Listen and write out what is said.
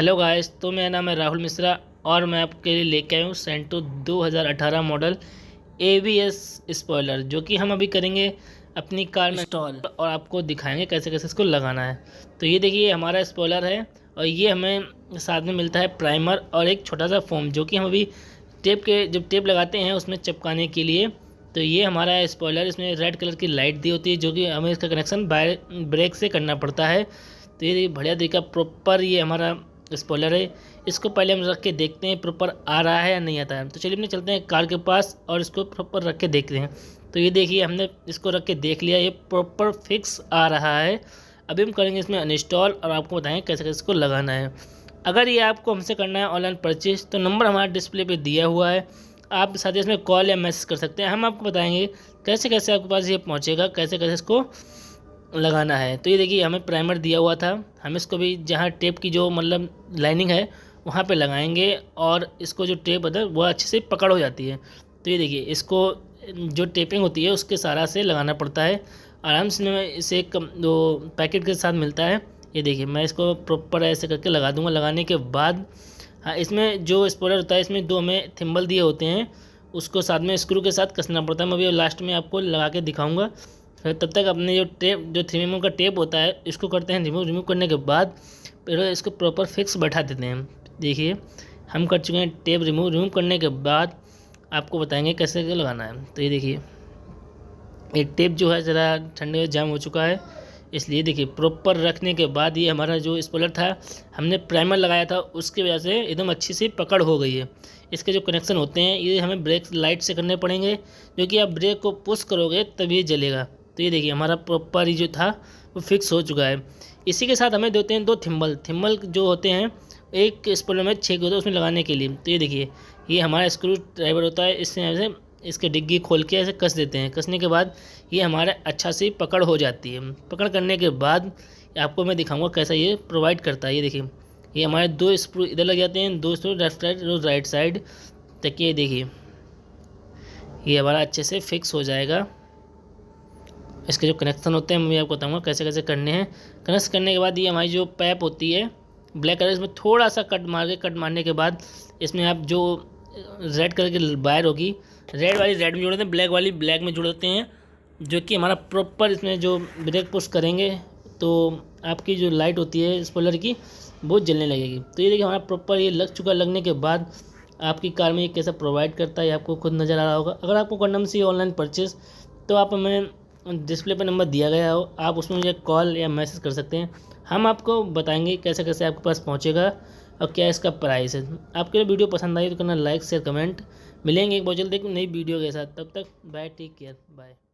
Hello guys, तो मेरा नाम है राहुल मिश्रा और मैं आपके लिए लेके आया हूँ सेंट्रो 2018 मॉडल एबीएस स्पॉइलर, जो कि हम अभी करेंगे अपनी कार में इंस्टॉल और आपको दिखाएंगे कैसे कैसे इसको लगाना है। तो ये देखिए हमारा स्पॉइलर है और ये हमें साथ में मिलता है प्राइमर और एक छोटा सा फोम, जो कि हम अभी जब टेप लगाते हैं उसमें चिपकाने के लिए। तो ये हमारा स्पॉइलर, इसमें रेड कलर की लाइट दी होती है, जो कि हमें इसका कनेक्शन ब्रेक से करना पड़ता है। तो ये बढ़िया तरीका प्रॉपर ये हमारा स्पॉइलर है। इसको पहले हम रख के देखते हैं प्रॉपर आ रहा है या नहीं आता है। तो चलिए अपने चलते हैं कार के पास और इसको प्रॉपर रख के देखते हैं। तो ये देखिए हमने इसको रख के देख लिया, ये प्रॉपर फिक्स आ रहा है। अभी हम करेंगे इसमें अनइंस्टॉल और आपको बताएंगे कैसे कैसे इसको लगाना है। अगर ये आपको हमसे करना है ऑनलाइन परचेज, तो नंबर हमारा डिस्प्ले पे दिया हुआ है, आप साथ ही इसमें कॉल या मैसेज कर सकते हैं। हम आपको बताएंगे कैसे कैसे आपके पास ये पहुँचेगा, कैसे कैसे इसको लगाना है। तो ये देखिए हमें प्राइमर दिया हुआ था, हम इसको भी जहाँ टेप की जो मतलब लाइनिंग है वहाँ पे लगाएंगे और इसको जो टेप होता है वो अच्छे से पकड़ हो जाती है। तो ये देखिए इसको जो टेपिंग होती है उसके सहारा से लगाना पड़ता है आराम से। इसे एक दो पैकेट के साथ मिलता है। ये देखिए मैं इसको प्रॉपर ऐसे करके लगा दूंगा। लगाने के बाद हाँ, इसमें जो स्पॉइलर होता है इसमें दो हमें थिम्बल दिए होते हैं, उसको साथ में स्क्रू के साथ कसना पड़ता है। मैं अभी लास्ट में आपको लगा के दिखाऊंगा। फिर तब तक अपने जो 3 mm का टेप होता है इसको करते हैं रिमूव करने के बाद फिर इसको प्रॉपर फिक्स बैठा देते हैं। देखिए हम कर चुके हैं टेप रिमूव करने के बाद आपको बताएंगे कैसे लगाना है। तो ये देखिए ये टेप जो है ज़रा ठंडे में जाम हो चुका है, इसलिए देखिए प्रॉपर रखने के बाद ये हमारा जो स्पॉइलर था हमने प्राइमर लगाया था उसकी वजह से एकदम अच्छी सी पकड़ हो गई है। इसके जो कनेक्शन होते हैं ये हमें ब्रेक लाइट से करने पड़ेंगे, जो कि आप ब्रेक को पुश करोगे तभी ये जलेगा। तो ये देखिए हमारा प्रॉपर ये जो था वो फिक्स हो चुका है। इसी के साथ हमें देते हैं दो थिम्बल जो होते हैं, एक स्पॉइलर में 6 होता है उसमें लगाने के लिए। तो ये देखिए ये हमारा स्क्रू ड्राइवर होता है, इससे ऐसे इसके डिग्गी खोल के ऐसे कस देते हैं। कसने के बाद ये हमारा अच्छा से पकड़ हो जाती है। पकड़ करने के बाद आपको मैं दिखाऊंगा कैसा ये प्रोवाइड करता है। ये देखिए ये हमारे 2 स्क्रू इधर लग जाते हैं, 2 स्क्रू लेफ्ट साइड और राइट साइड तक। ये देखिए ये हमारा अच्छे से फिक्स हो जाएगा। इसके जो कनेक्शन होते हैं मैं आपको बताऊंगा कैसे कैसे करने हैं। कनेक्ट करने के बाद ये हमारी जो पाइप होती है ब्लैक कलर, इसमें थोड़ा सा कट मारने के बाद इसमें आप जो रेड कलर की वायर होगी, रेड वाली रेड में जोड़ते हैं, ब्लैक वाली ब्लैक में जोड़ते हैं, जो कि हमारा प्रॉपर इसमें जो ब्रेक पुश करेंगे तो आपकी जो लाइट होती है स्पॉइलर की वो जलने लगेगी। तो ये देखिए हमारा प्रॉपर ये लग चुका। लगने के बाद आपकी कार में ये कैसा प्रोवाइड करता है आपको खुद नज़र आ रहा होगा। अगर आपको करना चाहिए ऑनलाइन परचेज तो आप हमें डिस्प्ले पर नंबर दिया गया हो, आप उसमें मुझे कॉल या मैसेज कर सकते हैं। हम आपको बताएंगे कैसे कैसे आपके पास पहुंचेगा और क्या इसका प्राइस है। आपके लिए वीडियो पसंद आई तो करना लाइक शेयर कमेंट। मिलेंगे एक बहुत जल्द एक नई वीडियो के साथ, तब तक बाय, टेक केयर, बाय।